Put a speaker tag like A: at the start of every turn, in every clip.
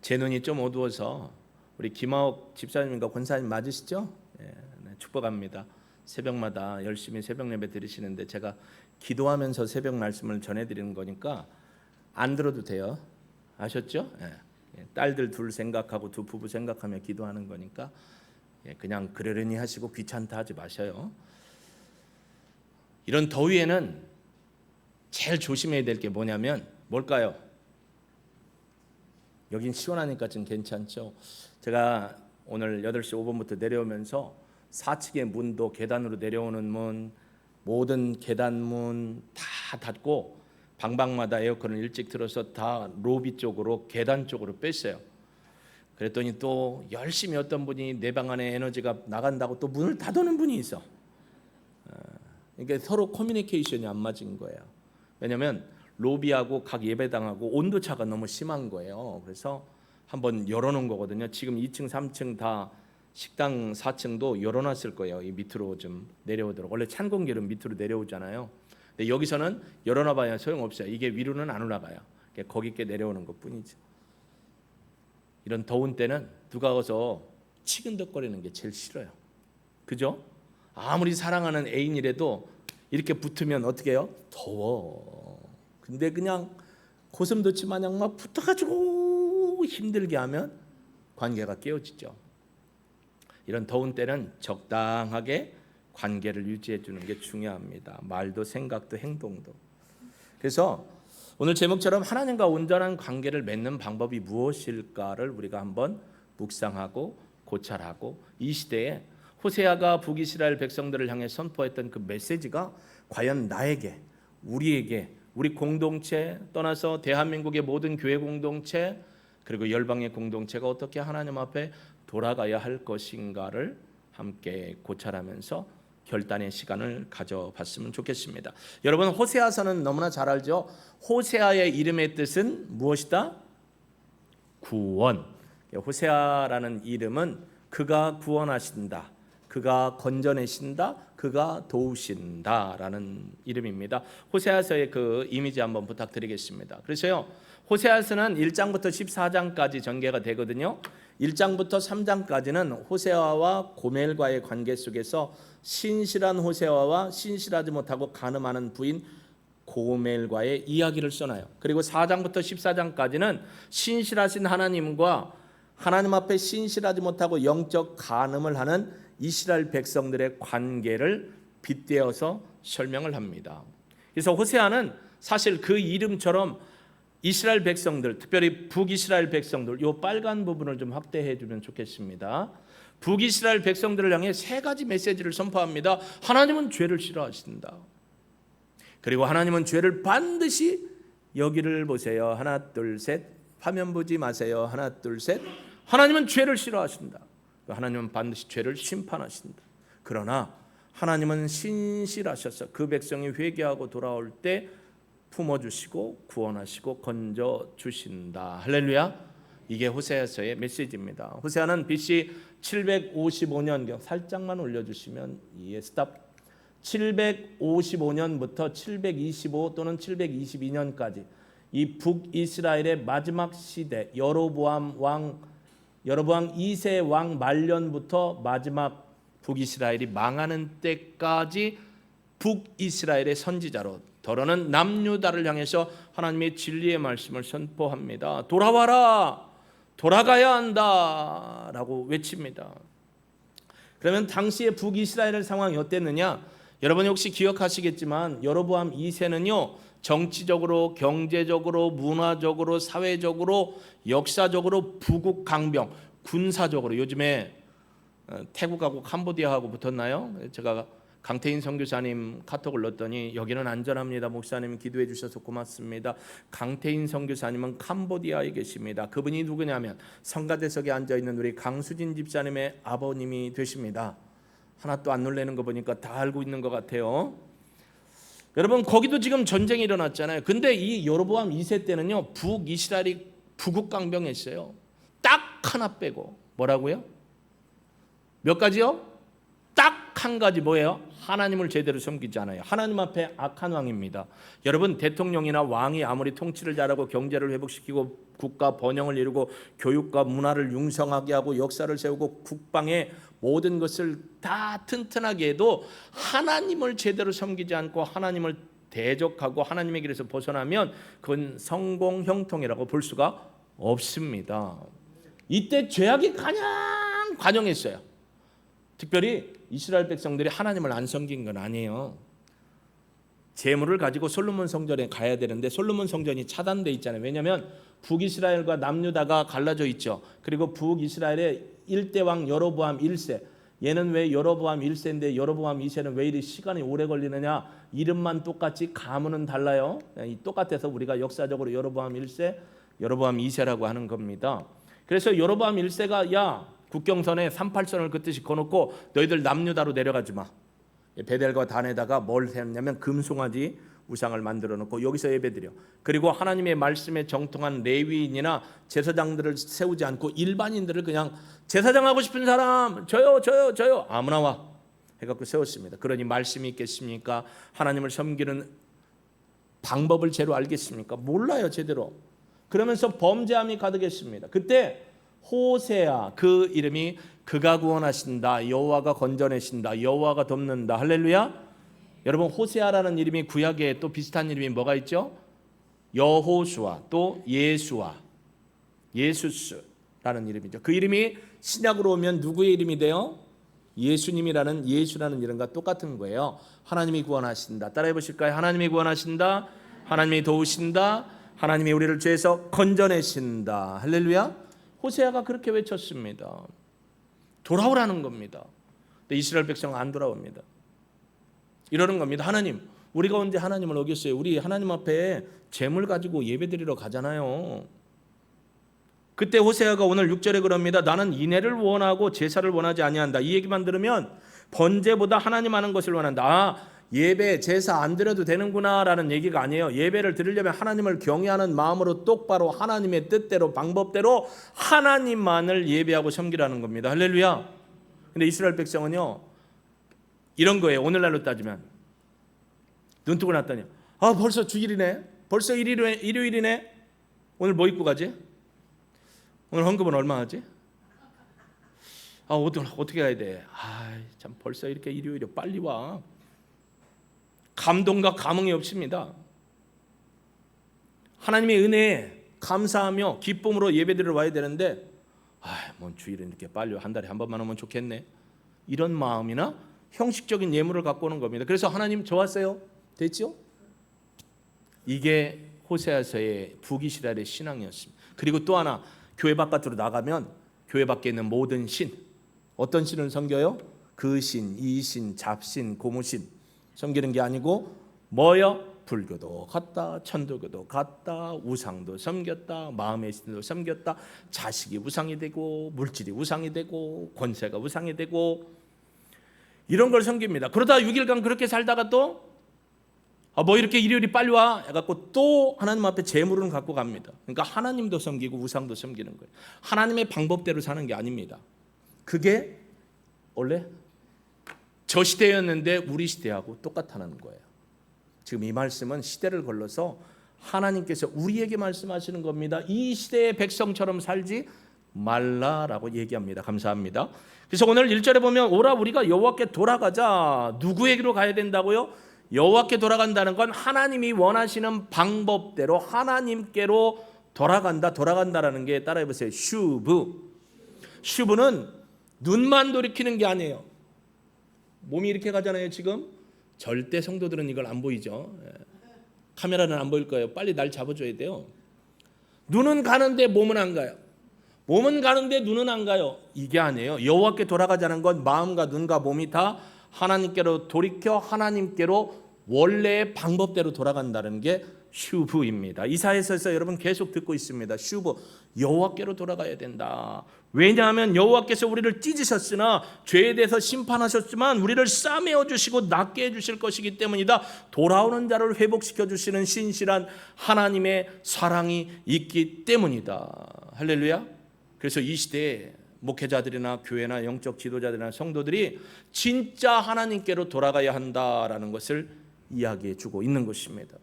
A: 제 눈이 좀 어두워서 우리 김하옥 집사님과 권사님 맞으시죠? 예, 네, 축복합니다. 새벽마다 열심히 새벽 예배 드리시는데 제가 기도하면서 새벽 말씀을 전해드리는 거니까 안 들어도 돼요. 아셨죠? 예, 딸들 둘 생각하고 두 부부 생각하며 기도하는 거니까 그냥 그러려니 하시고 귀찮다 하지 마셔요. 이런 더위에는 제일 조심해야 될 게 뭐냐면 뭘까요? 여긴 시원하니까 좀 괜찮죠. 제가 오늘 8시 5분부터 내려오면서 4층의 문도 계단으로 내려오는 문, 모든 계단 문 다 닫고 방방마다 에어컨을 일찍 틀어서 다 로비 쪽으로 계단 쪽으로 뺐어요. 그랬더니 또 열심히 어떤 분이 내 방 안에 에너지가 나간다고 또 문을 닫아놓은 분이 있어. 그러니까 서로 커뮤니케이션이 안 맞은 거예요. 왜냐하면 로비하고 각 예배당하고 온도차가 너무 심한 거예요. 그래서 한번 열어놓은 거거든요. 지금 2층, 3층 다 식당 4층도 열어놨을 거예요. 이 밑으로 좀 내려오도록. 원래 찬 공기는 밑으로 내려오잖아요. 근데 여기서는 열어놔봐야 소용없어요. 이게 위로는 안 올라가요. 거기께 내려오는 것뿐이죠. 이런 더운 때는 누가 와서 치근덕거리는 게 제일 싫어요. 그죠? 아무리 사랑하는 애인이라도 이렇게 붙으면 어떻게 해요? 더워. 근데 그냥 고슴도치 마냥 막 붙어가지고 힘들게 하면 관계가 깨어지죠. 이런 더운 때는 적당하게 관계를 유지해 주는 게 중요합니다. 말도 생각도 행동도. 그래서 오늘 제목처럼 하나님과 온전한 관계를 맺는 방법이 무엇일까를 우리가 한번 묵상하고 고찰하고 이 시대에 호세아가 북이스라엘 백성들을 향해 선포했던 그 메시지가 과연 나에게, 우리에게, 우리 공동체 떠나서 대한민국의 모든 교회 공동체 그리고 열방의 공동체가 어떻게 하나님 앞에 돌아가야 할 것인가를 함께 고찰하면서 결단의 시간을 가져봤으면 좋겠습니다. 여러분 호세아서는 너무나 잘 알죠. 호세아의 이름의 뜻은 무엇이다? 구원. 호세아라는 이름은 그가 구원하신다, 그가 건져내신다, 그가 도우신다라는 이름입니다. 호세아서의 그 이미지 한번 부탁드리겠습니다. 그래서요, 호세아서는 1장부터 14장까지 전개가 되거든요. 1장부터 3장까지는 호세아와 고멜과의 관계 속에서 신실한 호세아와 신실하지 못하고 간음하는 부인 고멜과의 이야기를 써놔요. 그리고 4장부터 14장까지는 신실하신 하나님과 하나님 앞에 신실하지 못하고 영적 간음을 하는 이스라엘 백성들의 관계를 빗대어서 설명을 합니다. 그래서 호세아는 사실 그 이름처럼 이스라엘 백성들, 특별히 북이스라엘 백성들, 이 빨간 부분을 좀 확대해 주면 좋겠습니다. 북이스라엘 백성들을 향해 세 가지 메시지를 선포합니다. 하나님은 죄를 싫어하신다. 그리고 하나님은 죄를 반드시 여기를 보세요. 하나 둘 셋. 화면 보지 마세요. 하나 둘 셋. 하나님은 죄를 싫어하신다. 하나님은 반드시 죄를 심판하신다. 그러나 하나님은 신실하셔서 그 백성이 회개하고 돌아올 때 품어주시고 구원하시고 건져주신다. 할렐루야. 이게 호세아서의 메시지입니다. 호세아는 BC 755년경 살짝만 올려주시면 스탑. 755년부터 725 또는 722년까지 이 북이스라엘의 마지막 시대 여로보암 2세 왕 말년부터 마지막 북이스라엘이 망하는 때까지 북이스라엘의 선지자로 더러는 남유다를 향해서 하나님의 진리의 말씀을 선포합니다. 돌아와라, 돌아가야 한다 라고 외칩니다. 그러면 당시의 북이스라엘의 상황이 어땠느냐? 여러분이 혹시 기억하시겠지만 여로보암 2세는요 정치적으로, 경제적으로, 문화적으로, 사회적으로, 역사적으로 부국 강병, 군사적으로 요즘에 태국하고 캄보디아하고 붙었나요? 제가 강태인 선교사님 카톡을 넣었더니 여기는 안전합니다. 목사님 기도해 주셔서 고맙습니다. 강태인 선교사님은 캄보디아에 계십니다. 그분이 누구냐면 성가대석에 앉아있는 우리 강수진 집사님의 아버님이 되십니다. 하나도 안 놀라는 거 보니까 다 알고 있는 것 같아요. 여러분 거기도 지금 전쟁이 일어났잖아요. 근데 이 여로보암 2세 때는요 북이스라엘이 부국강병했어요. 딱 하나 빼고. 뭐라고요? 몇 가지요? 딱 한 가지 뭐예요? 하나님을 제대로 섬기지 않아요. 하나님 앞에 악한 왕입니다. 여러분, 대통령이나 왕이 아무리 통치를 잘하고 경제를 회복시키고 국가 번영을 이루고 교육과 문화를 융성하게 하고 역사를 세우고 국방의 모든 것을 다 튼튼하게 해도 하나님을 제대로 섬기지 않고 하나님을 대적하고 하나님의 길에서 벗어나면 그건 성공 형통이라고 볼 수가 없습니다. 이때 죄악이 가장 관영했어요. 특별히 이스라엘 백성들이 하나님을 안 섬긴 건 아니에요. 재물을 가지고 솔로몬 성전에 가야 되는데 솔로몬 성전이 차단돼 있잖아요. 왜냐하면 북이스라엘과 남유다가 갈라져 있죠. 그리고 북이스라엘의 1대 왕 여로보암 1세, 얘는 왜 여로보암 1세인데 여로보암 2세는 왜 이리 시간이 오래 걸리느냐? 이름만 똑같이 가문은 달라요. 똑같아서 우리가 역사적으로 여로보암 1세, 여로보암 2세라고 하는 겁니다. 그래서 여로보암 1세가 야, 국경선에 38선을 긋듯이 거놓고 너희들 남유다로 내려가지 마. 베델과 단에다가 뭘 했냐면 금송아지 우상을 만들어 놓고 여기서 예배드려. 그리고 하나님의 말씀에 정통한 레위인이나 제사장들을 세우지 않고 일반인들을 그냥 제사장 하고 싶은 사람 저요 아무나 와 해갖고 세웠습니다. 그러니 말씀이 있겠습니까? 하나님을 섬기는 방법을 제대로 알겠습니까? 몰라요 제대로. 그러면서 범죄함이 가득했습니다. 그때 호세아, 그 이름이 그가 구원하신다, 여호와가 건져내신다, 여호와가 돕는다. 할렐루야. 여러분, 호세아라는 이름이 구약에 또 비슷한 이름이 뭐가 있죠? 여호수아, 또 예수아, 예수스라는 이름이죠. 그 이름이 신약으로 오면 누구의 이름이 돼요? 예수님이라는, 예수라는 이름과 똑같은 거예요. 하나님이 구원하신다. 따라해 보실까요? 하나님이 구원하신다, 하나님이 도우신다, 하나님이 우리를 죄에서 건져내신다. 할렐루야. 호세아가 그렇게 외쳤습니다. 돌아오라는 겁니다. 근데 이스라엘 백성은 안 돌아옵니다. 이러는 겁니다. 하나님, 우리가 언제 하나님을 어겼어요? 우리 하나님 앞에 재물 가지고 예배드리러 가잖아요. 그때 호세아가 오늘 6절에 그럽니다. 나는 인애를 원하고 제사를 원하지 아니한다. 이 얘기만 들으면 번제보다 하나님 하는 것을 원한다. 아, 예배 제사 안 드려도 되는구나 라는 얘기가 아니에요. 예배를 드리려면 하나님을 경외하는 마음으로 똑바로 하나님의 뜻대로 방법대로 하나님만을 예배하고 섬기라는 겁니다. 할렐루야. 근데 이스라엘 백성은요 이런 거예요. 오늘날로 따지면 눈 뜨고 났더니 아, 벌써 주일이네, 벌써 일요일이네. 오늘 뭐 입고 가지? 오늘 헌금은 얼마 하지? 아, 어떻게 가야 돼? 아, 참 벌써 이렇게 일요일에 빨리 와. 감동과 감흥이 없습니다. 하나님의 은혜에 감사하며 기쁨으로 예배드리러 와야 되는데 뭔 주일은 이렇게 빨리 한 달에 한 번만 오면 좋겠네. 이런 마음이나 형식적인 예물을 갖고 오는 겁니다. 그래서 하나님 좋았어요. 됐죠? 이게 호세아서의 북이스라엘의 신앙이었습니다. 그리고 또 하나, 교회 바깥으로 나가면 교회 밖에 있는 모든 신, 어떤 신을 섬겨요? 그 신, 이 신, 잡신, 고무신 섬기는 게 아니고 뭐요? 불교도 갔다, 천도교도 갔다, 우상도 섬겼다, 마음의 신도 섬겼다, 자식이 우상이 되고 물질이 우상이 되고 권세가 우상이 되고 이런 걸 섬깁니다. 그러다 6일간 그렇게 살다가 또 뭐 이렇게 일요일이 빨리 와 해갖고 또 하나님 앞에 재물은 갖고 갑니다. 그러니까 하나님도 섬기고 우상도 섬기는 거예요. 하나님의 방법대로 사는 게 아닙니다. 그게 원래 저 시대였는데 우리 시대하고 똑같다는 거예요. 지금 이 말씀은 시대를 걸러서 하나님께서 우리에게 말씀하시는 겁니다. 이 시대의 백성처럼 살지 말라라고 얘기합니다. 감사합니다. 그래서 오늘 1절에 보면 오라 우리가 여호와께 돌아가자. 누구에게로 가야 된다고요? 여호와께 돌아간다는 건 하나님이 원하시는 방법대로 하나님께로 돌아간다라는 게 따라해 보세요. 슈브는 눈만 돌이키는 게 아니에요. 몸이 이렇게 가잖아요. 지금 절대 성도들은 이걸 안 보이죠. 카메라는 안 보일 거예요. 빨리 날 잡아줘야 돼요. 눈은 가는데 몸은 안 가요. 몸은 가는데 눈은 안 가요. 이게 아니에요. 여호와께 돌아가자는 건 마음과 눈과 몸이 다 하나님께로 돌이켜 하나님께로 원래의 방법대로 돌아간다는 게 슈브입니다. 이사야서에서 여러분 계속 듣고 있습니다. 슈브, 여호와께로 돌아가야 된다. 왜냐하면 여호와께서 우리를 찢으셨으나 죄에 대해서 심판하셨지만 우리를 싸매어 주시고 낫게 해주실 것이기 때문이다. 돌아오는 자를 회복시켜 주시는 신실한 하나님의 사랑이 있기 때문이다. 할렐루야. 그래서 이 시대에 목회자들이나 교회나 영적 지도자들이나 성도들이 진짜 하나님께로 돌아가야 한다라는 것을 이야기해 주고 있는 것입니다.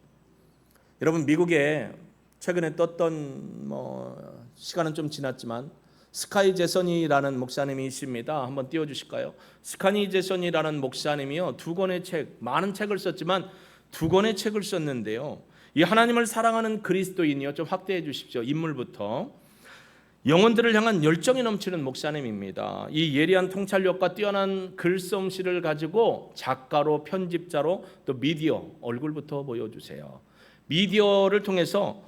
A: 여러분, 미국에 최근에 떴던 시간은 좀 지났지만 스카이 제선이라는 목사님이 있습니다. 한번 띄워주실까요? 스카이 제선이라는 목사님이요, 두 권의 책, 많은 책을 썼지만 두 권의 책을 썼는데요, 이 하나님을 사랑하는 그리스도인이요, 좀 확대해 주십시오. 인물부터. 영혼들을 향한 열정이 넘치는 목사님입니다. 이 예리한 통찰력과 뛰어난 글솜씨를 가지고 작가로, 편집자로, 또 미디어, 얼굴부터 보여주세요. 미디어를 통해서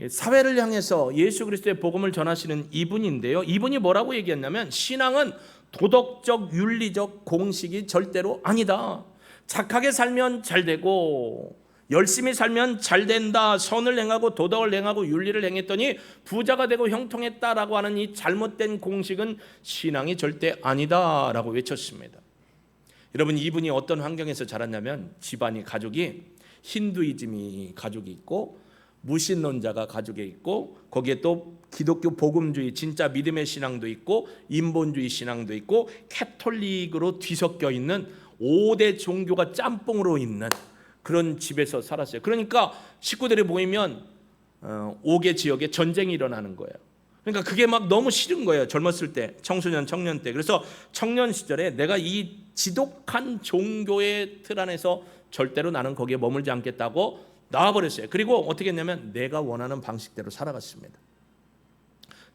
A: 사회를 향해서 예수 그리스도의 복음을 전하시는 이분인데요, 이분이 뭐라고 얘기했냐면, 신앙은 도덕적, 윤리적 공식이 절대로 아니다. 착하게 살면 잘 되고 열심히 살면 잘 된다. 선을 행하고 도덕을 행하고 윤리를 행했더니 부자가 되고 형통했다라고 하는 이 잘못된 공식은 신앙이 절대 아니다라고 외쳤습니다. 여러분, 이분이 어떤 환경에서 자랐냐면, 집안이, 가족이 힌두이즘이 가족이 있고 무신론자가 가족에 있고, 거기에 또 기독교 복음주의 진짜 믿음의 신앙도 있고 인본주의 신앙도 있고 캐톨릭으로 뒤섞여 있는 5대 종교가 짬뽕으로 있는 그런 집에서 살았어요. 그러니까 식구들이 모이면 5개 지역에 전쟁이 일어나는 거예요. 그러니까 그게 막 너무 싫은 거예요. 젊었을 때, 청소년, 청년 때. 그래서 청년 시절에 내가 이 지독한 종교의 틀 안에서 절대로 나는 거기에 머물지 않겠다고 나와버렸어요. 그리고 어떻게 했냐면 내가 원하는 방식대로 살아갔습니다.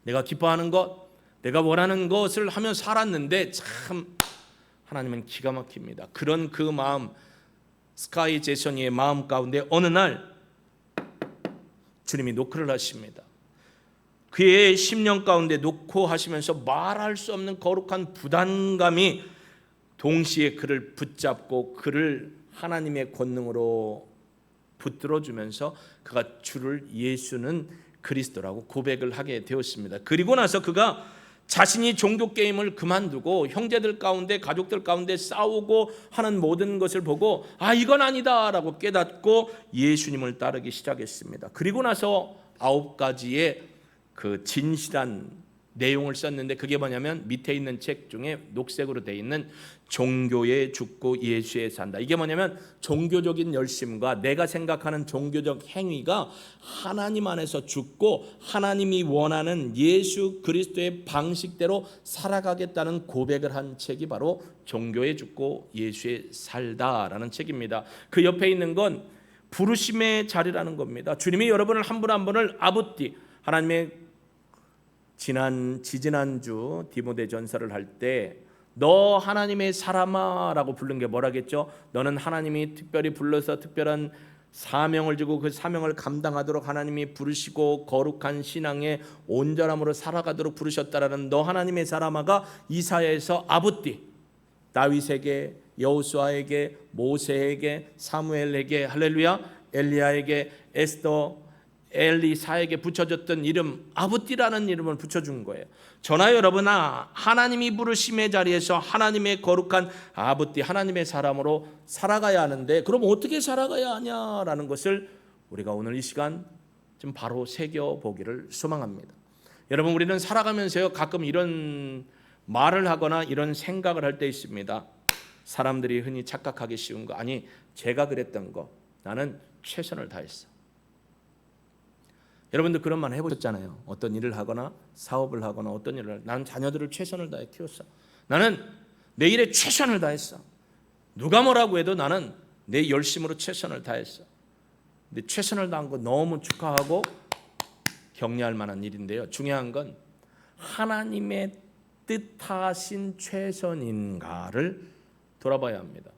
A: 내가 기뻐하는 것, 내가 원하는 것을 하며 살았는데 참 하나님은 기가 막힙니다. 그런 그 마음, 스카이 제선이의 마음 가운데 어느 날 주님이 노크를 하십니다. 그의 10년 가운데 노크하시면서 말할 수 없는 거룩한 부담감이 동시에 그를 붙잡고 그를 하나님의 권능으로 붙들어주면서 그가 주를 예수는 그리스도라고 고백을 하게 되었습니다. 그리고 나서 그가 자신이 종교 게임을 그만두고 형제들 가운데, 가족들 가운데 싸우고 하는 모든 것을 보고 이건 아니다라고 깨닫고 예수님을 따르기 시작했습니다. 그리고 나서 9가지의 그 진실한 내용을 썼는데, 그게 뭐냐면 밑에 있는 책 중에 녹색으로 되어 있는 종교에 죽고 예수에 산다. 이게 뭐냐면 종교적인 열심과 내가 생각하는 종교적 행위가 하나님 안에서 죽고 하나님이 원하는 예수 그리스도의 방식대로 살아가겠다는 고백을 한 책이 바로 종교에 죽고 예수에 살다라는 책입니다. 그 옆에 있는 건 부르심의 자리라는 겁니다. 주님이 여러분을 한 분 한 분을 아부띠, 하나님의 지지난주 디모데 전서를 할 때 너 하나님의 사람아 라고 부른 게 뭐라겠죠? 너는 하나님이 특별히 불러서 특별한 사명을 주고 그 사명을 감당하도록 하나님이 부르시고 거룩한 신앙의 온전함으로 살아가도록 부르셨다라는 너 하나님의 사람아가 이사야에서 아부띠, 다윗에게, 여호수아에게, 모세에게, 사무엘에게, 할렐루야, 엘리야에게, 에스더, 엘리사에게 붙여줬던 이름 아부띠라는 이름을 붙여준 거예요. 저나 여러분아, 하나님이 부르심의 자리에서 하나님의 거룩한 아부띠, 하나님의 사람으로 살아가야 하는데, 그럼 어떻게 살아가야 하냐라는 것을 우리가 오늘 이 시간 좀 바로 새겨보기를 소망합니다. 여러분, 우리는 살아가면서요 가끔 이런 말을 하거나 이런 생각을 할 때 있습니다. 사람들이 흔히 착각하기 쉬운 거, 아니 제가 그랬던 거, 나는 최선을 다했어. 여러분들 그런 말 해보셨잖아요. 어떤 일을 하거나 사업을 하거나 어떤 일을 나는 자녀들을 최선을 다해 키웠어. 나는 내 일에 최선을 다했어. 누가 뭐라고 해도 나는 내 열심으로 최선을 다했어. 근데 최선을 다한 거 너무 축하하고 격려할 만한 일인데요, 중요한 건 하나님의 뜻하신 최선인가를 돌아봐야 합니다.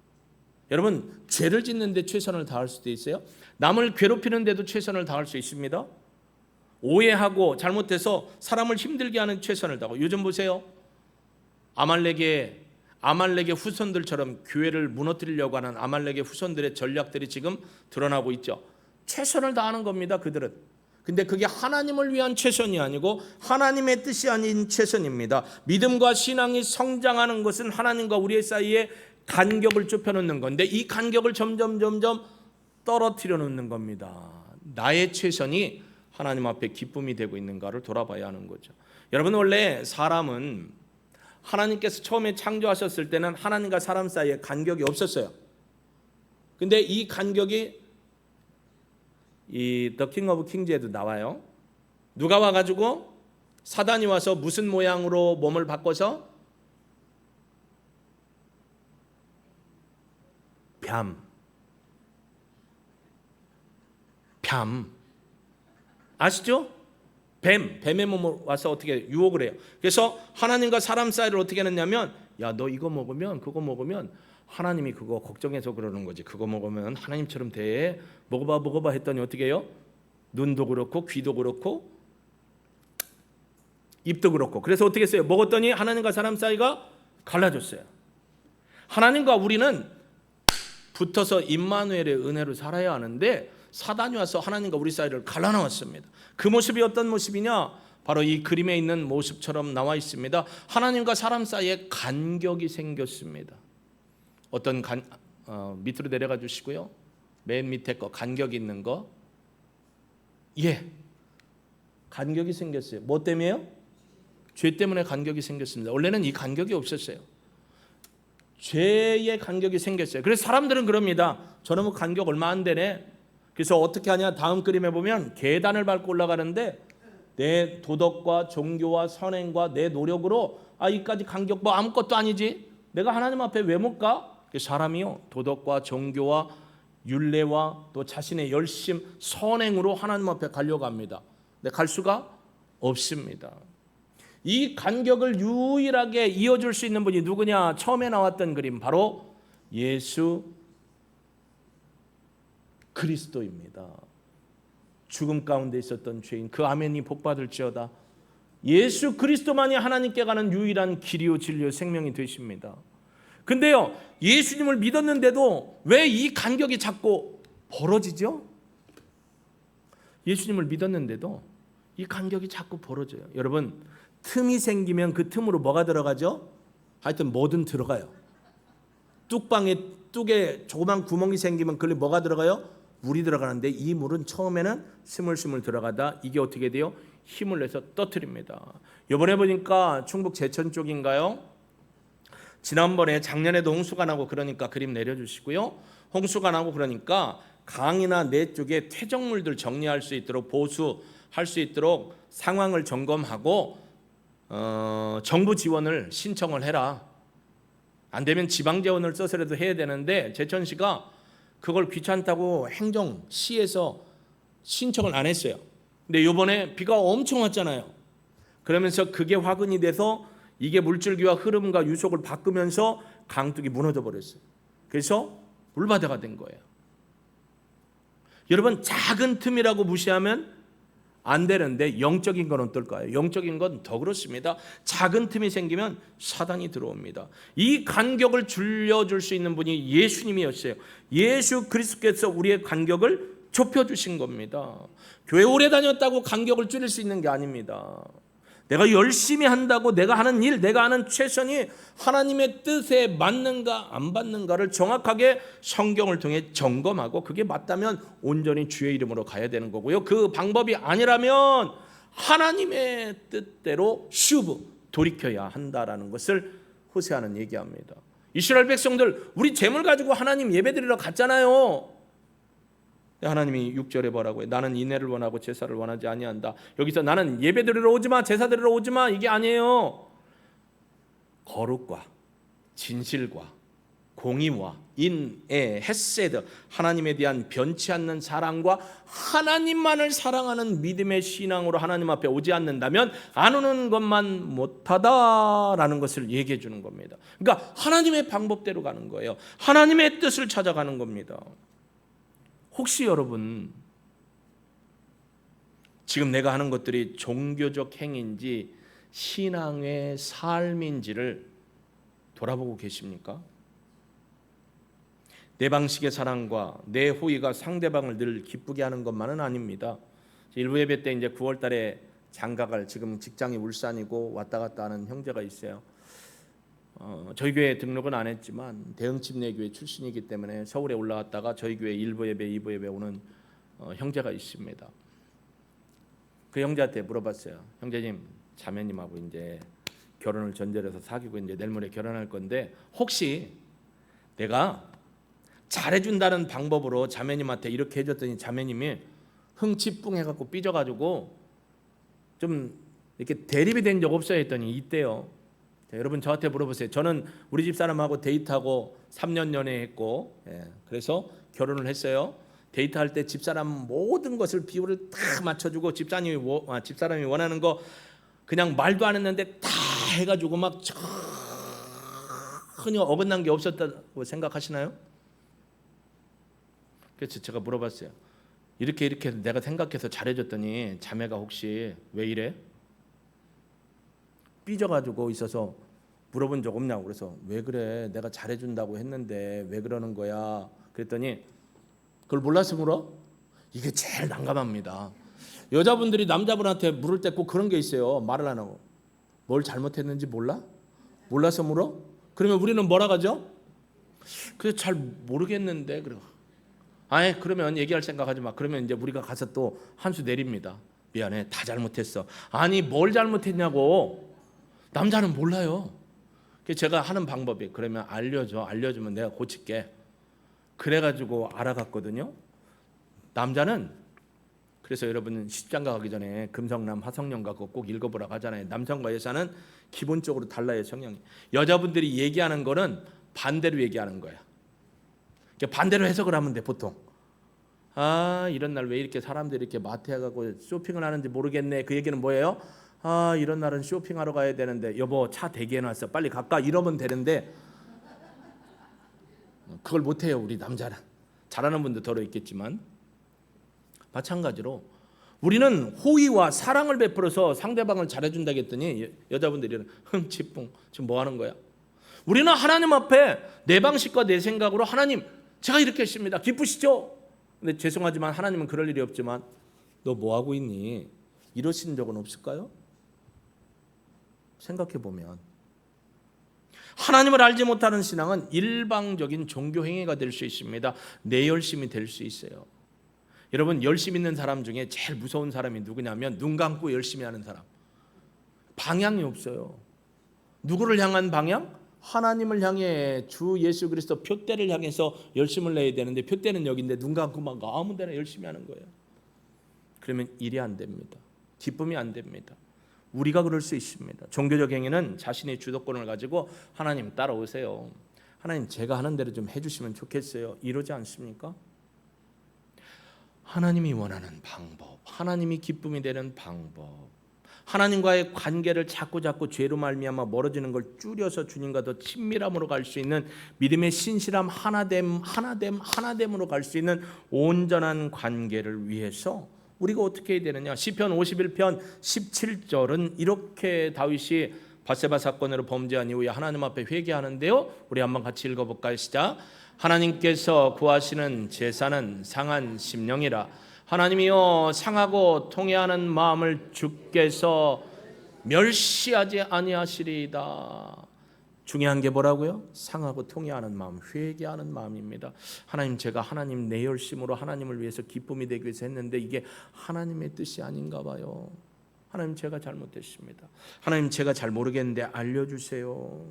A: 여러분, 죄를 짓는데 최선을 다할 수도 있어요. 남을 괴롭히는데도 최선을 다할 수 있습니다. 오해하고 잘못해서 사람을 힘들게 하는 최선을 다하고, 요즘 보세요, 아말렉의 후손들처럼 교회를 무너뜨리려고 하는 아말렉의 후손들의 전략들이 지금 드러나고 있죠. 최선을 다하는 겁니다, 그들은. 근데 그게 하나님을 위한 최선이 아니고 하나님의 뜻이 아닌 최선입니다. 믿음과 신앙이 성장하는 것은 하나님과 우리의 사이에 간격을 좁혀놓는 건데, 이 간격을 점점 떨어뜨려 놓는 겁니다. 나의 최선이 하나님 앞에 기쁨이 되고 있는가를 돌아봐야 하는 거죠. 여러분, 원래 사람은 하나님께서 처음에 창조하셨을 때는 하나님과 사람 사이에 간격이 없었어요. 근데 이 간격이 이 The King of Kings에도 나와요. 누가 와가지고 사단이 와서 무슨 모양으로 몸을 바꿔서 뱀 아시죠? 뱀의 몸을 와서 어떻게 유혹을 해요. 그래서 하나님과 사람 사이를 어떻게 했냐면, 야, 너 이거 먹으면 그거 먹으면 하나님이 그거 걱정해서 그러는 거지. 그거 먹으면 하나님처럼 돼. 먹어봐 했더니 어떻게 해요? 눈도 그렇고 귀도 그렇고 입도 그렇고. 그래서 어떻게 했어요? 먹었더니 하나님과 사람 사이가 갈라졌어요. 하나님과 우리는 붙어서 임마누엘의 은혜로 살아야 하는데 사단이 와서 하나님과 우리 사이를 갈라놓았습니다. 그 모습이 어떤 모습이냐? 바로 이 그림에 있는 모습처럼 나와 있습니다. 하나님과 사람 사이에 간격이 생겼습니다. 어떤 밑으로 내려가 주시고요. 맨 밑에 거 간격 있는 거. 간격이 생겼어요. 뭐 때문에요? 죄 때문에 간격이 생겼습니다. 원래는 이 간격이 없었어요. 죄의 간격이 생겼어요. 그래서 사람들은 그럽니다. 저는 뭐 간격 얼마 안 되네. 그래서 어떻게 하냐? 다음 그림에 보면 계단을 밟고 올라가는데 내 도덕과 종교와 선행과 내 노력으로 이까지 간격 뭐 아무것도 아니지. 내가 하나님 앞에 왜 못 가? 사람이요, 도덕과 종교와 율례와 또 자신의 열심, 선행으로 하나님 앞에 가려고 합니다. 근데 갈 수가 없습니다. 이 간격을 유일하게 이어줄 수 있는 분이 누구냐? 처음에 나왔던 그림, 바로 예수 그리스도입니다. 죽음 가운데 있었던 죄인, 그 아멘이 복받을지어다. 예수 그리스도만이 하나님께 가는 유일한 길이요 진리요 생명이 되십니다. 근데요, 예수님을 믿었는데도 왜 이 간격이 자꾸 벌어지죠? 예수님을 믿었는데도 이 간격이 자꾸 벌어져요. 여러분, 틈이 생기면 그 틈으로 뭐가 들어가죠? 하여튼 뭐든 들어가요. 뚝에 조그만 구멍이 생기면 그게 뭐가 들어가요? 물이 들어가는데 이 물은 처음에는 스물스물 들어가다 이게 어떻게 돼요? 힘을 내서 떠뜨립니다. 이번에 보니까 충북 제천 쪽인가요? 지난번에 작년에도 홍수가 나고 그러니까 그림 내려주시고요. 홍수가 나고 그러니까 강이나 내 쪽에 퇴적물들 정리할 수 있도록 보수할 수 있도록 상황을 점검하고 정부 지원을 신청을 해라. 안 되면 지방 재원을 써서라도 해야 되는데 제천시가 그걸 귀찮다고 행정시에서 신청을 안 했어요. 근데 이번에 비가 엄청 왔잖아요. 그러면서 그게 화근이 돼서 이게 물줄기와 흐름과 유속을 바꾸면서 강둑이 무너져 버렸어요. 그래서 물바다가 된 거예요. 여러분, 작은 틈이라고 무시하면 안 되는데 영적인 건 어떨까요? 영적인 건 더 그렇습니다. 작은 틈이 생기면 사단이 들어옵니다. 이 간격을 줄여줄 수 있는 분이 예수님이었어요. 예수 그리스도께서 우리의 간격을 좁혀주신 겁니다. 교회 오래 다녔다고 간격을 줄일 수 있는 게 아닙니다. 내가 열심히 한다고 내가 하는 일, 내가 하는 최선이 하나님의 뜻에 맞는가 안 맞는가를 정확하게 성경을 통해 점검하고 그게 맞다면 온전히 주의 이름으로 가야 되는 거고요. 그 방법이 아니라면 하나님의 뜻대로 슈브 돌이켜야 한다라는 것을 호세아는 얘기합니다. 이스라엘 백성들 우리 재물 가지고 하나님 예배드리러 갔잖아요. 하나님이 6절에 뭐라고 해요? 나는 인애를 원하고 제사를 원하지 아니한다. 여기서 나는 예배드리러 오지마, 제사드리러 오지마 이게 아니에요. 거룩과 진실과 공의와 인애, 헤세드, 하나님에 대한 변치 않는 사랑과 하나님만을 사랑하는 믿음의 신앙으로 하나님 앞에 오지 않는다면 안 오는 것만 못하다라는 것을 얘기해 주는 겁니다. 그러니까 하나님의 방법대로 가는 거예요. 하나님의 뜻을 찾아가는 겁니다. 혹시 여러분 지금 내가 하는 것들이 종교적 행위인지 신앙의 삶인지를 돌아보고 계십니까? 내 방식의 사랑과 내 호의가 상대방을 늘 기쁘게 하는 것만은 아닙니다. 일부 예배 때 이제 9월 달에 장가갈, 지금 직장이 울산이고 왔다 갔다 하는 형제가 있어요. 저희 교회에 등록은 안 했지만 대흥침례교회 출신이기 때문에 서울에 올라왔다가 저희 교회 1부 예배, 2부 예배 오는 형제가 있습니다. 그 형제한테 물어봤어요. 형제님, 자매님하고 이제 결혼을 전제로 해서 사귀고 이제 내일 모레 결혼할 건데 혹시 내가 잘해준다는 방법으로 자매님한테 이렇게 해줬더니 자매님이 흥치뿡해갖고 삐져가지고 좀 이렇게 대립이 된 적 없어요 했더니 있대요. 자, 여러분 저한테 물어보세요. 저는 우리 집 사람하고 데이트하고 3년 연애했고, 그래서 결혼을 했어요. 데이트할 때 집사람 모든 것을 비율을 다 맞춰주고 집사람이 원하는 거 그냥 말도 안 했는데 다 해가지고 막 전혀 어긋난 게 없었다고 생각하시나요? 그래서 제가 물어봤어요. 이렇게 내가 생각해서 잘해줬더니 자매가 혹시 왜 이래? 삐져가지고 있어서 물어본 적 없냐고. 그래서 왜 그래? 내가 잘해준다고 했는데 왜 그러는 거야? 그랬더니 그걸 몰라서 물어? 이게 제일 난감합니다. 여자분들이 남자분한테 물을 때 꼭 그런 게 있어요. 말을 안 하고. 뭘 잘못했는지 몰라? 몰라서 물어? 그러면 우리는 뭐라 가죠? 그래서 잘 모르겠는데. 아예 그러면 얘기할 생각하지 마. 그러면 이제 우리가 가서 또 한 수 내립니다. 미안해, 다 잘못했어. 아니 뭘 잘못했냐고. 남자는 몰라요. 그래서 제가 하는 방법이 그러면 알려주면 내가 고칠게. 그래가지고 알아갔거든요. 남자는 그래서 여러분 시집장가 가기 전에 금성남 화성령 가고 꼭 읽어보라고 하잖아요. 남성과 여자는 기본적으로 달라요, 성향이. 여자분들이 얘기하는 거는 반대로 얘기하는 거야. 반대로 해석을 하면 돼 보통. 이런 날 왜 이렇게 사람들이 이렇게 마트에 가고 쇼핑을 하는지 모르겠네. 그 얘기는 뭐예요? 이런 날은 쇼핑하러 가야 되는데 여보 차 대기해놨어 빨리 갈까? 이러면 되는데 그걸 못해요 우리 남자는. 잘하는 분도 더러 있겠지만 마찬가지로 우리는 호의와 사랑을 베풀어서 상대방을 잘해준다고 했더니 여자분들이 흥치뿡 지금 뭐 하는 거야? 우리는 하나님 앞에 내 방식과 내 생각으로 하나님 제가 이렇게 했습니다. 기쁘시죠? 근데 죄송하지만 하나님은 그럴 일이 없지만 너 뭐 하고 있니? 이러신 적은 없을까요? 생각해 보면 하나님을 알지 못하는 신앙은 일방적인 종교 행위가 될 수 있습니다. 내 열심이 될 수 있어요. 여러분 열심 있는 사람 중에 제일 무서운 사람이 누구냐면 눈 감고 열심히 하는 사람. 방향이 없어요. 누구를 향한 방향? 하나님을 향해 주 예수 그리스도 표대를 향해서 열심을 내야 되는데 표대는 여기인데 눈 감고 막 아무 데나 열심히 하는 거예요. 그러면 일이 안 됩니다. 기쁨이 안 됩니다. 우리가 그럴 수 있습니다. 종교적 행위는 자신의 주도권을 가지고 하나님 따라오세요. 하나님 제가 하는 대로 좀 해주시면 좋겠어요. 이러지 않습니까? 하나님이 원하는 방법, 하나님이 기쁨이 되는 방법, 하나님과의 관계를 자꾸 죄로 말미암아 멀어지는 걸 줄여서 주님과 더 친밀함으로 갈 수 있는 믿음의 신실함, 하나됨으로 갈 수 있는 온전한 관계를 위해서 우리가 어떻게 해야 되느냐? 시편 51편 17절은 이렇게 다윗이 밧세바 사건으로 범죄한 이후에 하나님 앞에 회개하는데요. 우리 한번 같이 읽어볼까요? 시작. 하나님께서 구하시는 제사는 상한 심령이라. 하나님이여 상하고 통회하는 마음을 주께서 멸시하지 아니하시리이다. 중요한 게 뭐라고요? 상하고 통회하는 마음, 회개하는 마음입니다. 하나님 제가 하나님 내 열심으로 하나님을 위해서 기쁨이 되기 위해서 했는데 이게 하나님의 뜻이 아닌가 봐요. 하나님 제가 잘못했습니다. 하나님 제가 잘 모르겠는데 알려주세요.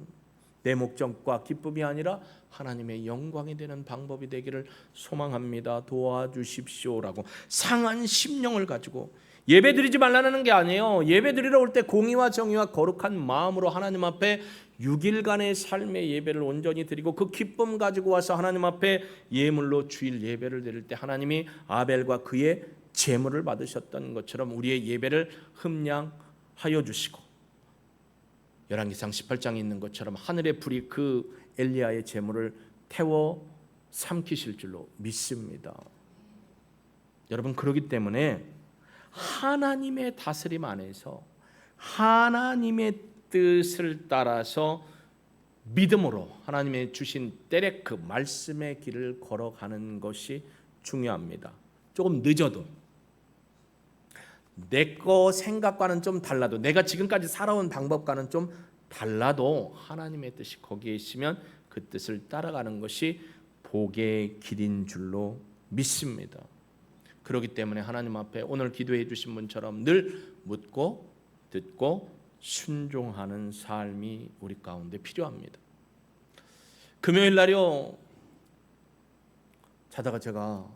A: 내 목적과 기쁨이 아니라 하나님의 영광이 되는 방법이 되기를 소망합니다. 도와주십시오라고 상한 심령을 가지고 예배드리지 말라는 게 아니에요. 예배드리러 올 때 공의와 정의와 거룩한 마음으로 하나님 앞에 6일간의 삶의 예배를 온전히 드리고 그 기쁨 가지고 와서 하나님 앞에 예물로 주일 예배를 드릴 때 하나님이 아벨과 그의 제물을 받으셨던 것처럼 우리의 예배를 흠량하여 주시고 열왕기상 18장에 있는 것처럼 하늘의 불이 그 엘리야의 제물을 태워 삼키실 줄로 믿습니다. 여러분 그렇기 때문에 하나님의 다스림 안에서 하나님의 뜻을 따라서 믿음으로 하나님의 주신 때레크 말씀의 길을 걸어가는 것이 중요합니다. 조금 늦어도 내 거 생각과는 좀 달라도 내가 지금까지 살아온 방법과는 좀 달라도 하나님의 뜻이 거기에 있으면 그 뜻을 따라가는 것이 복의 길인 줄로 믿습니다. 그렇기 때문에 하나님 앞에 오늘 기도해 주신 분처럼 늘 묻고 듣고 순종하는 삶이 우리 가운데 필요합니다. 금요일 날이요, 자다가 제가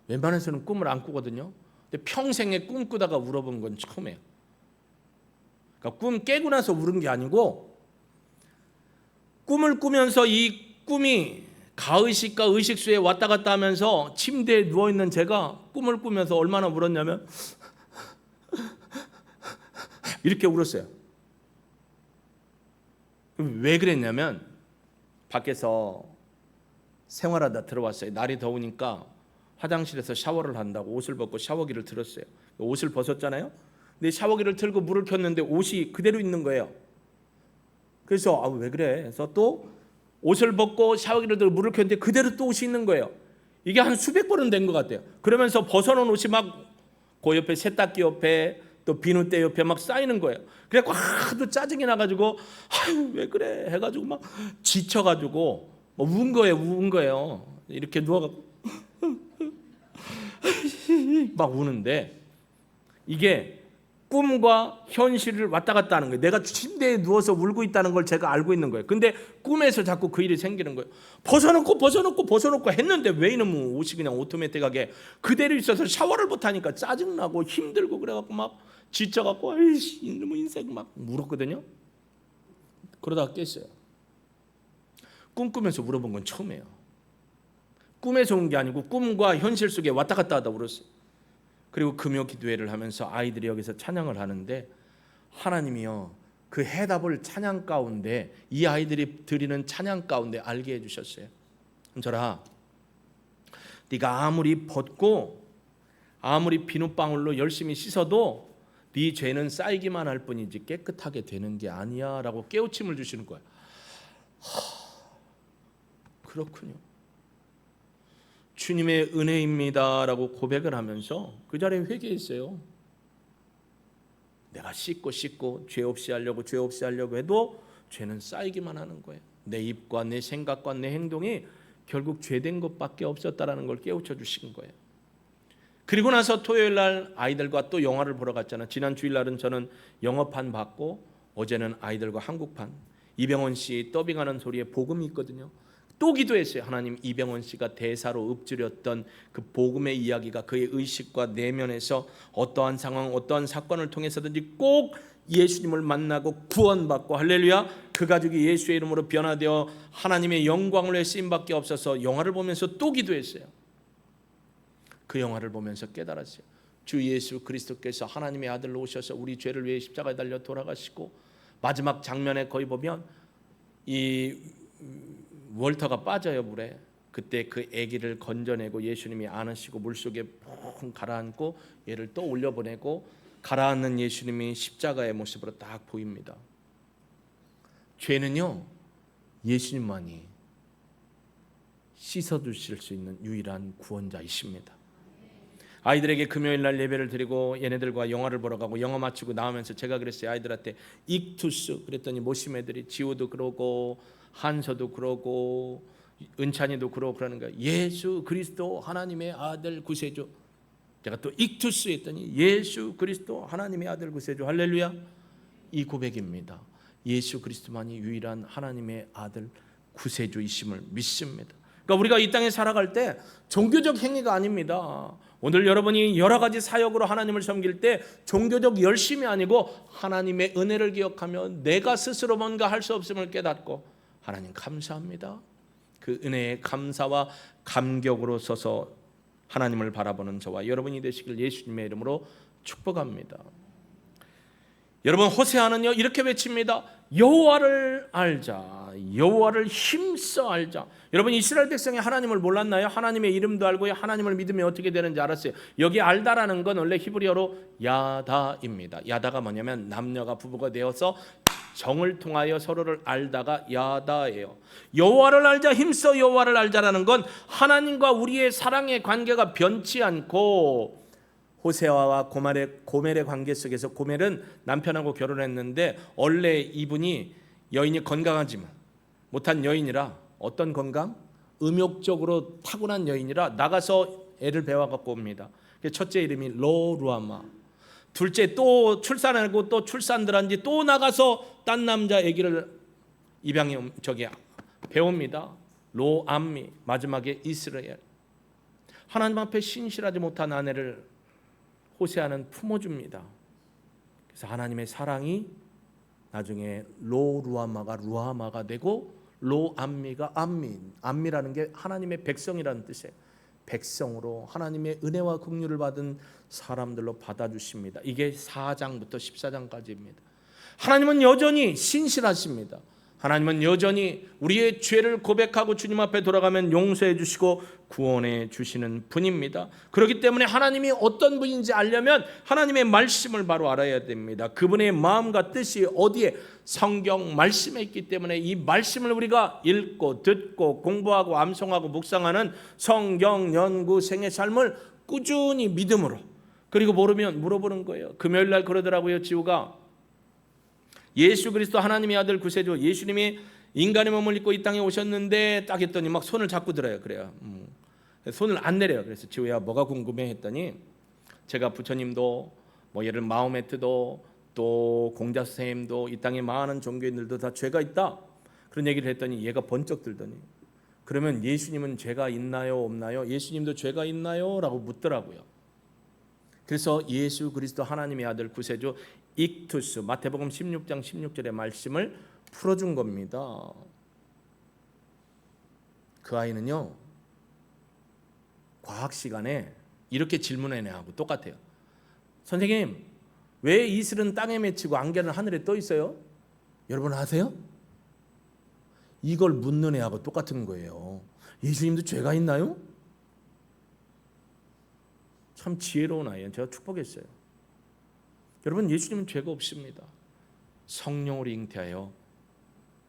A: 웬만해서는 꿈을 안 꾸거든요. 근데 평생에 꿈꾸다가 울어본 건 처음이에요. 그러니까 꿈 깨고 나서 울은 게 아니고, 꿈을 꾸면서 이 꿈이 가의식과 의식수에 왔다 갔다 하면서 침대에 누워있는 제가 꿈을 꾸면서 얼마나 울었냐면 이렇게 울었어요. 왜 그랬냐면, 밖에서 생활하다 들어왔어요. 날이 더우니까 화장실에서 샤워를 한다고 옷을 벗고 샤워기를 틀었어요. 옷을 벗었잖아요. 근데 샤워기를 틀고 물을 켰는데 옷이 그대로 있는 거예요. 그래서 왜 그래? 그래서 또 옷을 벗고 샤워기를 들고 물을 켰는데 그대로 또 옷이 있는 거예요. 이게 한 수백 번은 된 것 같아요. 그러면서 벗어놓은 옷이 막 그 옆에 세탁기 옆에 또 비누대 옆에 막 쌓이는 거예요. 그래서 하도 짜증이 나가지고 왜 그래 해가지고 막 지쳐가지고 운 거예요. 이렇게 누워가지고 막 우는데, 이게 꿈과 현실을 왔다 갔다 하는 거예요. 내가 침대에 누워서 울고 있다는 걸 제가 알고 있는 거예요. 근데 꿈에서 자꾸 그 일이 생기는 거예요. 벗어놓고 했는데 왜 이놈의 옷이 그냥 오토매틱하게 그대로 있어서 샤워를 못하니까 짜증나고 힘들고 그래갖고 막 지쳐갖고 아이씨 이놈의 인생 막 울었거든요. 그러다가 깼어요. 꿈꾸면서 울어본 건 처음이에요. 꿈에서 온 게 아니고 꿈과 현실 속에 왔다 갔다 하다 울었어요. 그리고 금요 기도회를 하면서 아이들이 여기서 찬양을 하는데, 하나님이요 그 해답을 찬양 가운데, 이 아이들이 드리는 찬양 가운데 알게 해주셨어요. 은철아, 네가 아무리 벗고 아무리 비눗방울로 열심히 씻어도 네 죄는 쌓이기만 할 뿐이지 깨끗하게 되는 게 아니야 라고 깨우침을 주시는 거예요. 그렇군요. 주님의 은혜입니다 라고 고백을 하면서 그 자리에 회개했어요. 내가 씻고 죄 없이 하려고 해도 죄는 쌓이기만 하는 거예요. 내 입과 내 생각과 내 행동이 결국 죄된 것밖에 없었다라는 걸 깨우쳐 주신 거예요. 그리고 나서 토요일 날 아이들과 또 영화를 보러 갔잖아요. 지난 주일 날은 저는 영어판 봤고, 어제는 아이들과 한국판, 이병헌 씨 더빙하는 소리에 복음이 있거든요. 또 기도했어요. 하나님, 이병헌 씨가 대사로 읊조렸던 그 복음의 이야기가 그의 의식과 내면에서 어떠한 상황, 어떠한 사건을 통해서든지 꼭 예수님을 만나고 구원받고, 할렐루야, 그 가족이 예수의 이름으로 변화되어 하나님의 영광을 위해 쓰임받게 없어서 영화를 보면서 또 기도했어요. 그 영화를 보면서 깨달았어요. 주 예수 그리스도께서 하나님의 아들로 오셔서 우리 죄를 위해 십자가에 달려 돌아가시고, 마지막 장면에 거의 보면 이 월터가 빠져요, 물에. 그때 그 아기를 건져내고 예수님이 안으시고 물속에 푹 가라앉고 얘를 또 올려보내고 가라앉는 예수님이 십자가의 모습으로 딱 보입니다. 죄는요, 예수님만이 씻어주실 수 있는 유일한 구원자이십니다. 아이들에게 금요일 날 예배를 드리고 얘네들과 영화를 보러 가고, 영화 마치고 나오면서 제가 그랬어요. 아이들한테 익투스 그랬더니 모심 애들이 지우도 그러고 한서도 그러고 은찬이도 그러고 그러는 거예요. 예수 그리스도 하나님의 아들 구세주. 제가 또 익투스 했더니 예수 그리스도 하나님의 아들 구세주. 할렐루야. 이 고백입니다. 예수 그리스도만이 유일한 하나님의 아들 구세주이심을 믿습니다. 그러니까 우리가 이 땅에 살아갈 때 종교적 행위가 아닙니다. 오늘 여러분이 여러 가지 사역으로 하나님을 섬길 때 종교적 열심이 아니고 하나님의 은혜를 기억하며 내가 스스로 뭔가 할 수 없음을 깨닫고, 하나님 감사합니다, 그 은혜의 감사와 감격으로 서서 하나님을 바라보는 저와 여러분이 되시길 예수님의 이름으로 축복합니다. 여러분, 호세아는요 이렇게 외칩니다. 여호와를 알자, 여호와를 힘써 알자. 여러분, 이스라엘 백성이 하나님을 몰랐나요? 하나님의 이름도 알고요, 하나님을 믿으면 어떻게 되는지 알았어요. 여기 알다라는 건 원래 히브리어로 야다입니다. 야다가 뭐냐면 남녀가 부부가 되어서 정을 통하여 서로를 알다가 야다예요. 여호와를 알자, 힘써 여호와를 알자라는 건 하나님과 우리의 사랑의 관계가 변치 않고, 호세아와 고멜의 관계 속에서, 고멜은 남편하고 결혼했는데 원래 이분이 여인이 건강하지만 못한 여인이라, 어떤 건강? 음욕적으로 타고난 여인이라 나가서 애를 배워갖고 옵니다. 첫째 이름이 로루아마. 둘째 또 출산하고 또 출산들한 지 또 나가서 딴 남자 아기를 입양해 배웁니다. 로암미. 마지막에 이스라엘. 하나님 앞에 신실하지 못한 아내를 호세아는 품어줍니다. 그래서 하나님의 사랑이 나중에 로루아마가 루아마가 되고 로암미가 암미라는 게 하나님의 백성이라는 뜻이에요. 백성으로 하나님의 은혜와 긍휼을 받은 사람들로 받아주십니다. 이게 4장부터 14장까지입니다. 하나님은 여전히 신실하십니다. 하나님은 여전히 우리의 죄를 고백하고 주님 앞에 돌아가면 용서해 주시고 구원해 주시는 분입니다. 그렇기 때문에 하나님이 어떤 분인지 알려면 하나님의 말씀을 바로 알아야 됩니다. 그분의 마음과 뜻이 어디에? 성경 말씀에 있기 때문에 이 말씀을 우리가 읽고 듣고 공부하고 암송하고 묵상하는 성경 연구 생의 삶을 꾸준히 믿음으로, 그리고 모르면 물어보는 거예요. 금요일 날 그러더라고요. 지우가 예수 그리스도 하나님의 아들 구세주 예수님이 인간의 몸을 입고 이 땅에 오셨는데 딱 했더니 막 손을 잡고 들어요. 그래요. 손을 안 내려요. 그래서 지우야 뭐가 궁금해 했더니 제가 부처님도 뭐 예를 마호메트도 또 공자 선생님도 이 땅에 많은 종교인들도 다 죄가 있다. 그런 얘기를 했더니 얘가 번쩍 들더니 그러면 예수님은 죄가 있나요 없나요? 예수님도 죄가 있나요? 라고 묻더라고요. 그래서 예수 그리스도 하나님의 아들 구세주 익투스 마태복음 16장 16절의 말씀을 풀어준 겁니다. 그 아이는요 과학 시간에 이렇게 질문해내하고 똑같아요. 선생님 왜 이슬은 땅에 맺히고 안개는 하늘에 떠 있어요? 여러분 아세요? 이걸 묻는 애하고 똑같은 거예요. 예수님도 죄가 있나요? 참 지혜로운 아이예요. 제가 축복했어요. 여러분 예수님은 죄가 없습니다. 성령으로 잉태하여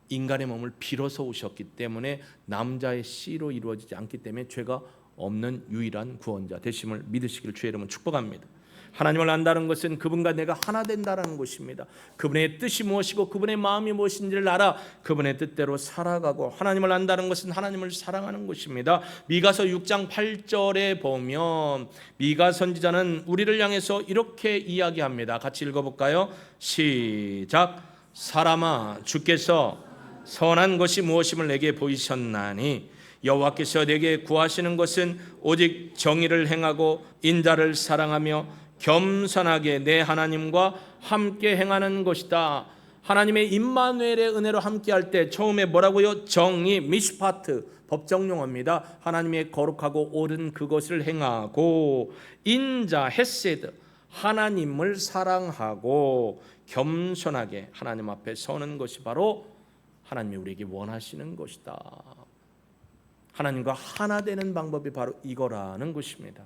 A: 인간의 몸을 빌어서 오셨기 때문에 남자의 씨로 이루어지지 않기 때문에 죄가 없는 유일한 구원자 되심을 믿으시길 주의 이름으로 축복합니다. 하나님을 안다는 것은 그분과 내가 하나 된다는 것입니다. 그분의 뜻이 무엇이고 그분의 마음이 무엇인지를 알아 그분의 뜻대로 살아가고, 하나님을 안다는 것은 하나님을 사랑하는 것입니다. 미가서 6장 8절에 보면 미가 선지자는 우리를 향해서 이렇게 이야기합니다. 같이 읽어볼까요? 시작. 사람아 주께서 선한 것이 무엇임을 내게 보이셨나니 여호와께서 내게 구하시는 것은 오직 정의를 행하고 인자를 사랑하며 겸손하게 내 하나님과 함께 행하는 것이다. 하나님의 임마누엘의 은혜로 함께할 때 처음에 뭐라고요? 정의, 미시파트, 법정 용어입니다. 하나님의 거룩하고 옳은 그것을 행하고, 인자, 헤세드, 하나님을 사랑하고 겸손하게 하나님 앞에 서는 것이 바로 하나님이 우리에게 원하시는 것이다. 하나님과 하나 되는 방법이 바로 이거라는 것입니다.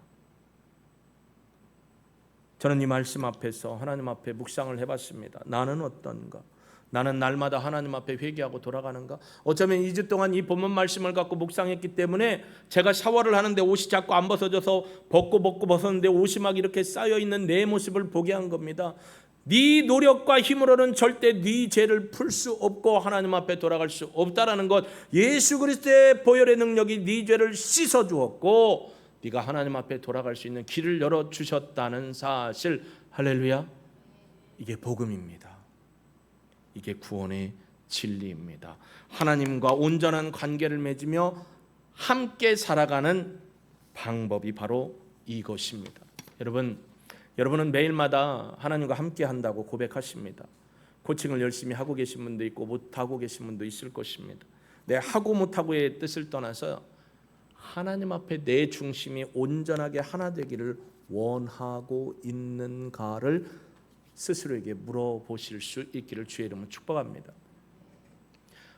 A: 저는 이 말씀 앞에서 하나님 앞에 묵상을 해봤습니다. 나는 어떤가? 나는 날마다 하나님 앞에 회개하고 돌아가는가? 어쩌면 2주 동안 이 본문 말씀을 갖고 묵상했기 때문에 제가 샤워를 하는데 옷이 자꾸 안 벗어져서 벗고 벗었는데 옷이 막 이렇게 쌓여있는 내 모습을 보게 한 겁니다. 네 노력과 힘으로는 절대 네 죄를 풀 수 없고 하나님 앞에 돌아갈 수 없다라는 것, 예수 그리스도의 보혈의 능력이 네 죄를 씻어 주었고 네가 하나님 앞에 돌아갈 수 있는 길을 열어 주셨다는 사실. 할렐루야. 이게 복음입니다. 이게 구원의 진리입니다. 하나님과 온전한 관계를 맺으며 함께 살아가는 방법이 바로 이것입니다. 여러분은 매일마다 하나님과 함께 한다고 고백하십니다. 코칭을 열심히 하고 계신 분도 있고 못하고 계신 분도 있을 것입니다. 내 하고 못하고의 뜻을 떠나서 하나님 앞에 내 중심이 온전하게 하나 되기를 원하고 있는가를 스스로에게 물어보실 수 있기를 주의 이름으로 축복합니다.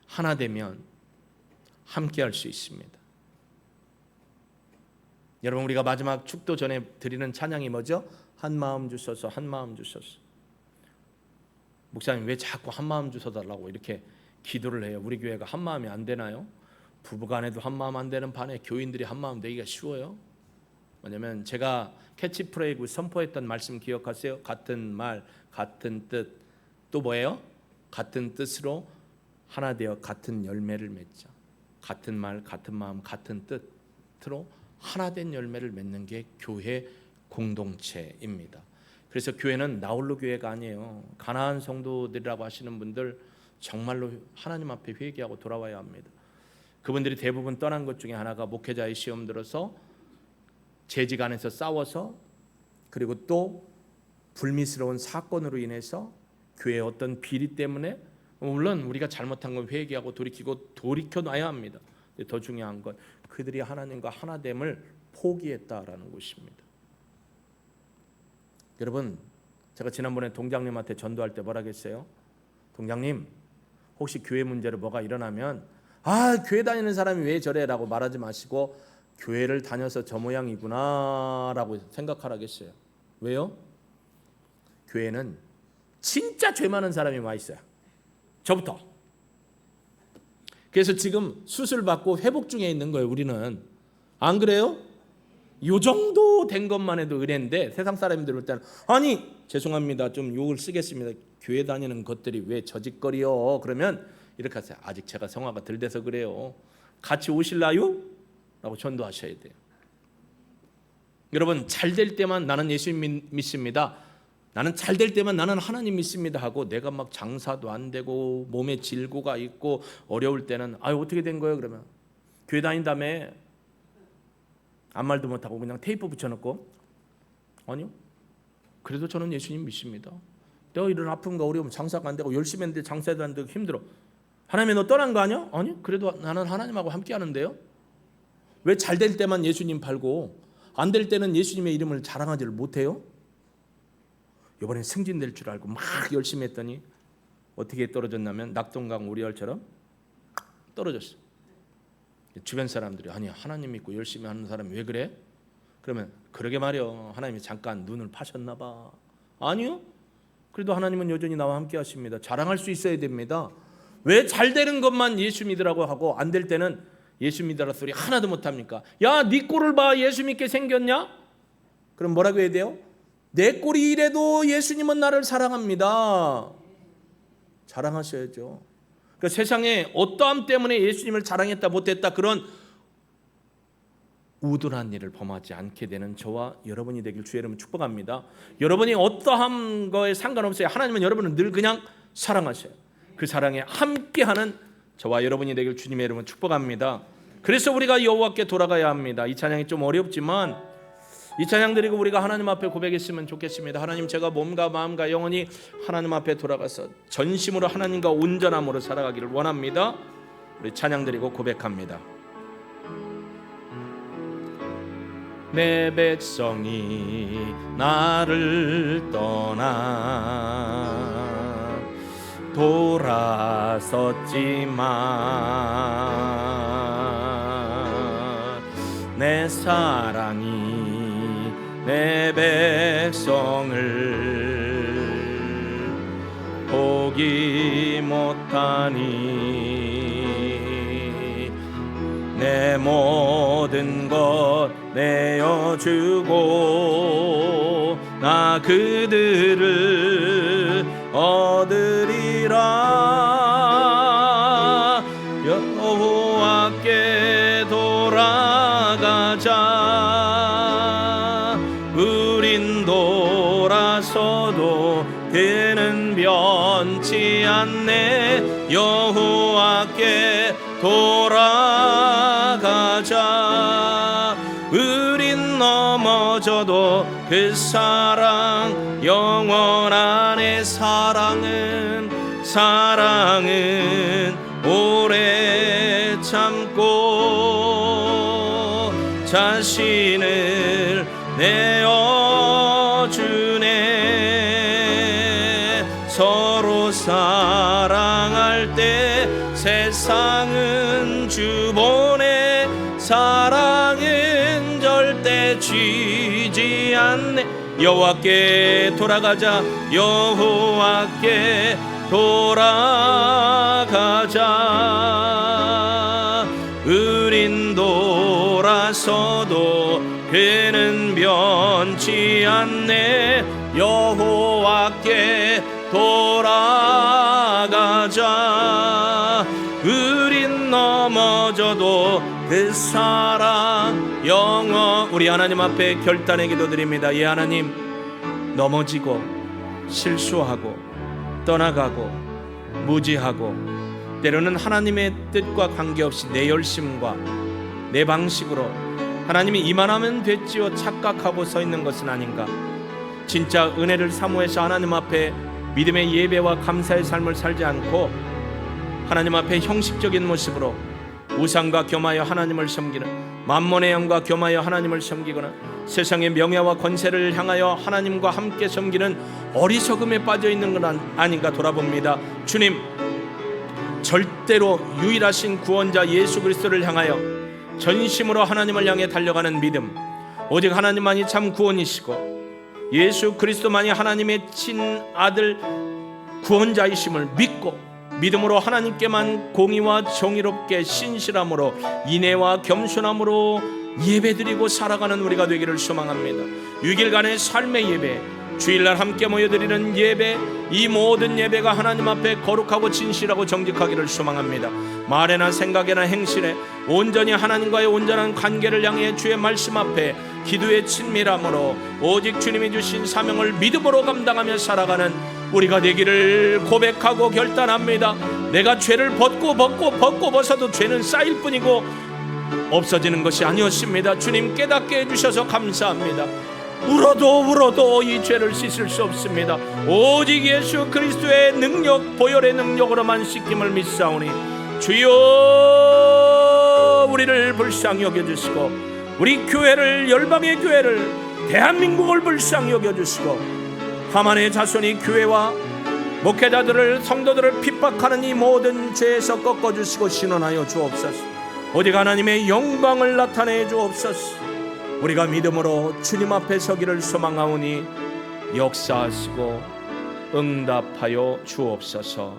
A: 하나 되면 함께 할 수 있습니다. 여러분 우리가 마지막 축도 전에 드리는 찬양이 뭐죠? 한 마음 주소서, 한 마음 주소서. 목사님 왜 자꾸 한 마음 주소달라고 이렇게 기도를 해요? 우리 교회가 한 마음이 안 되나요? 부부간에도 한 마음 안 되는 반에 교인들이 한 마음 되기가 쉬워요? 왜냐면 제가 캐치프레이즈 선포했던 말씀 기억하세요? 같은 말, 같은 뜻, 또 뭐예요? 같은 뜻으로 하나 되어 같은 열매를 맺자. 같은 말, 같은 마음, 같은 뜻으로 하나 된 열매를 맺는 게 교회 공동체입니다. 그래서 교회는 나홀로 교회가 아니에요. 가난한 성도들이라고 하시는 분들 정말로 하나님 앞에 회개하고 돌아와야 합니다. 그분들이 대부분 떠난 것 중에 하나가 목회자의 시험 들어서 재지간에서 싸워서, 그리고 또 불미스러운 사건으로 인해서 교회의 어떤 비리 때문에, 물론 우리가 잘못한 건 회개하고 돌이켜놔야 합니다. 더 중요한 건 그들이 하나님과 하나됨을 포기했다라는 것입니다. 여러분, 제가 지난번에 동장님한테 전도할 때 뭐라 했어요? 동장님, 혹시 교회 문제로 뭐가 일어나면 교회 다니는 사람이 왜 저래? 라고 말하지 마시고 교회를 다녀서 저 모양이구나 라고 생각하라겠어요. 왜요? 교회는 진짜 죄 많은 사람이 와 있어요. 저부터. 그래서 지금 수술 받고 회복 중에 있는 거예요. 우리는. 안 그래요? 요 정도 된 것만 해도 은혜인데, 세상 사람들이 볼 때는 아니 죄송합니다, 좀 욕을 쓰겠습니다, 교회 다니는 것들이 왜 저짓거리요? 그러면 이렇게 하세요. 아직 제가 성화가 덜 돼서 그래요. 같이 오실라요? 라고 전도하셔야 돼요. 여러분, 잘 될 때만 나는 예수 믿습니다, 나는 잘 될 때만 나는 하나님 믿습니다 하고, 내가 막 장사도 안 되고 몸에 질고가 있고 어려울 때는 어떻게 된 거예요? 그러면 교회 다닌다며 아무 말도 못하고 그냥 테이프 붙여놓고, 아니요, 그래도 저는 예수님 믿습니다, 내가 이런 아픔과 어려움 장사가 안 되고 열심히 했는데 장사도 안 되고 힘들어, 하나님이 너 떠난 거 아니야? 아니, 그래도 나는 하나님하고 함께 하는데요. 왜 잘 될 때만 예수님 팔고 안 될 때는 예수님의 이름을 자랑하지를 못해요? 이번엔 승진될 줄 알고 막 열심히 했더니 어떻게 떨어졌냐면 낙동강 우리열처럼 떨어졌어. 주변 사람들이 아니, 하나님 믿고 열심히 하는 사람이 왜 그래? 그러면 그러게 말이요, 하나님이 잠깐 눈을 파셨나 봐. 아니요, 그래도 하나님은 여전히 나와 함께 하십니다. 자랑할 수 있어야 됩니다. 왜 잘 되는 것만 예수 믿으라고 하고 안 될 때는 예수 믿으라 소리 하나도 못합니까? 야, 네 꼴을 봐, 예수 믿게 생겼냐? 그럼 뭐라고 해야 돼요? 내 꼴이 이래도 예수님은 나를 사랑합니다. 자랑하셔야죠. 그러니까 세상에 어떠함 때문에 예수님을 자랑했다 못했다 그런 우둔한 일을 범하지 않게 되는 저와 여러분이 되길 주의 이름으로 축복합니다. 여러분이 어떠한 거에 상관없어요. 하나님은 여러분을 늘 그냥 사랑하셔요. 그 사랑에 함께하는 저와 여러분이 되길 주님의 이름으로 축복합니다. 그래서 우리가 여호와께 돌아가야 합니다. 이 찬양이 좀 어렵지만 이 찬양 드리고 우리가 하나님 앞에 고백했으면 좋겠습니다. 하나님, 제가 몸과 마음과 영혼이 하나님 앞에 돌아가서 전심으로 하나님과 온전함으로 살아가기를 원합니다. 우리 찬양 드리고 고백합니다. 내 백성이 나를 떠나 돌아섰지만 내 사랑이 내 백성을 포기 못하니 내 모든 것 내어주고 나 그들을 얻으리라. 여호와께 돌아가자. 우린 돌아서도 그는 변치 않네. 여호와께 돌아가자. 우린 넘어져도 그 사랑 영원하네. 사랑은 오래 참고 자신을 내어주네. 서로 사랑할 때 세상은 주보네. 사랑은 절대 쥐지 않네. 여호와께 돌아가자. 여호와께 돌아가자. 우린 돌아서도 그는 변치 않네. 여호와께 돌아가자. 우린 넘어져도 그 사랑 영원. 우리 하나님 앞에 결단의 기도드립니다. 예, 하나님, 넘어지고 실수하고 떠나가고 무지하고 때로는 하나님의 뜻과 관계없이 내 열심과 내 방식으로 하나님이 이만하면 됐지요 착각하고 서 있는 것은 아닌가. 진짜 은혜를 사모해서 하나님 앞에 믿음의 예배와 감사의 삶을 살지 않고 하나님 앞에 형식적인 모습으로 우상과 겸하여 하나님을 섬기는, 만몬의 영과 겸하여 하나님을 섬기거나 세상의 명예와 권세를 향하여 하나님과 함께 섬기는 어리석음에 빠져 있는 건 아닌가 돌아봅니다. 주님, 절대로 유일하신 구원자 예수 그리스도를 향하여 전심으로 하나님을 향해 달려가는 믿음, 오직 하나님만이 참 구원이시고 예수 그리스도만이 하나님의 친아들 구원자이심을 믿고 믿음으로 하나님께만 공의와 정의롭게 신실함으로 인애와 겸손함으로 예배드리고 살아가는 우리가 되기를 소망합니다. 6일간의 삶의 예배, 주일날 함께 모여드리는 예배, 이 모든 예배가 하나님 앞에 거룩하고 진실하고 정직하기를 소망합니다. 말에나 생각에나 행실에 온전히 하나님과의 온전한 관계를 향해 주의 말씀 앞에 기도의 친밀함으로 오직 주님이 주신 사명을 믿음으로 감당하며 살아가는 우리가 되기를 고백하고 결단합니다. 내가 죄를 벗고 벗어도 죄는 쌓일 뿐이고 없어지는 것이 아니었습니다. 주님 깨닫게 해주셔서 감사합니다. 울어도 이 죄를 씻을 수 없습니다. 오직 예수 그리스도의 능력, 보혈의 능력으로만 씻김을 믿사오니 주여 우리를 불쌍히 여겨주시고 우리 교회를, 열방의 교회를, 대한민국을 불쌍히 여겨주시고 하만의 자손이 교회와 목회자들을, 성도들을 핍박하는 이 모든 죄에서 꺾어주시고 신원하여 주옵소서. 오직 하나님의 영광을 나타내 주옵소서. 우리가 믿음으로 주님 앞에 서기를 소망하오니 역사하시고 응답하여 주옵소서.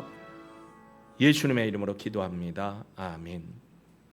A: 예수님의 이름으로 기도합니다. 아멘.